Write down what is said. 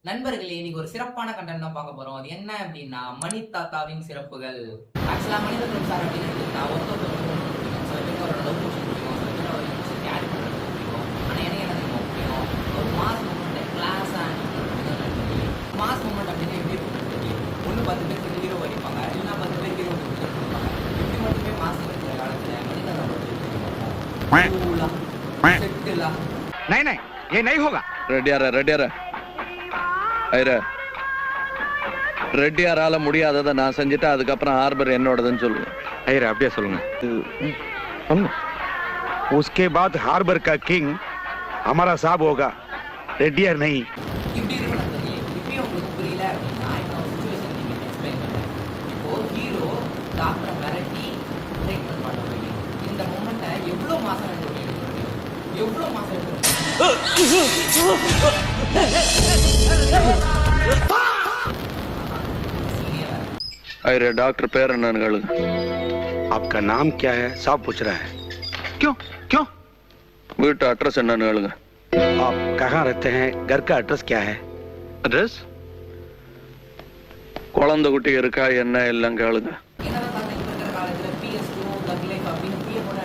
நண்பர்களே இன்னைக்கு ஒரு சிறப்பான கண்டென்ட் தான் பார்க்க போறோம். அது என்ன அப்படின்னா மணி தாத்தாவின் சிறப்புகள். ஆக்சுவலா மனிதர்கள் சார் அப்படின்னு எடுத்துக்கிட்டா ஒருத்தருக்கு பிடிக்கும். சில பேருக்கு அவரோட லவ் போர்ஷன் பிடிக்கும். சில பேர் அவரை கேரி பண்ணுறது பிடிக்கும். ஆனால் எனக்கு என்ன தெரியுமா பிடிக்கும்? ஒரு மாஸ் மூமெண்ட் கிளாஸா மாஸ் மூமெண்ட் அப்படின்னு எப்படி இருக்கும்? ஒன்று 10 பேருக்கு ஹீரோ வடிப்பாங்க, இல்லைன்னா 10 பேர் ஹீரோ கொடுப்பாங்க. இப்படி மட்டுமே மாஸ் இருக்கிற காலத்தில் மனிதர்கள் செட்டுலா नहीं नहीं ये नहीं होगा। ரெட்டியார ஐர ரெட்டியாரால முடியாததை நான் செஞ்சுட்டேன். அதுக்கப்புறம் ஹார்பர் என்னோடதுன்னு சொல்லுவேன். ஐயர் அப்படியே சொல்லுங்க. उसके बाद हार्बर का किंग हमारा साहब होगा, रेड्डियर नहीं। இப்படி இருக்கணும் நண்பர்களே. இப்பயும் உங்களுக்கு புரியல அப்படின்னா இந்த சுச்சுவேஷன் நீங்க எக்ஸ்பிளைன் பண்ணுறேன். இப்போ ஹீரோ டாக்டரை மிரட்டி ட்ரீட்மெண்ட் பண்ண முடியும். இந்த மூமெண்ட்டை எவ்வளோ மாசம் எடுக்க முடியும்? எவ்வளோ மாசம் எடுக்க முடியும்? ஐர டாக்டர் பேர் என்னன்னு கேளுங்க. आपका नाम क्या है साहब पूछ रहा है। क्यों क्यों? வீட்டு அட்ரஸ் என்னன்னு கேளுங்க. आप कहाँ रहते हैं, घर का एड्रेस क्या है? அட்ரஸ் குழந்தை குட்டி இருக்கா என்ன எல்லாம் கேளுங்க. என்னதான் தாத்தா இப்ப இருக்கிற காலத்துல PS2 தக் லைஃப் அப்படின்னு பிஏ போட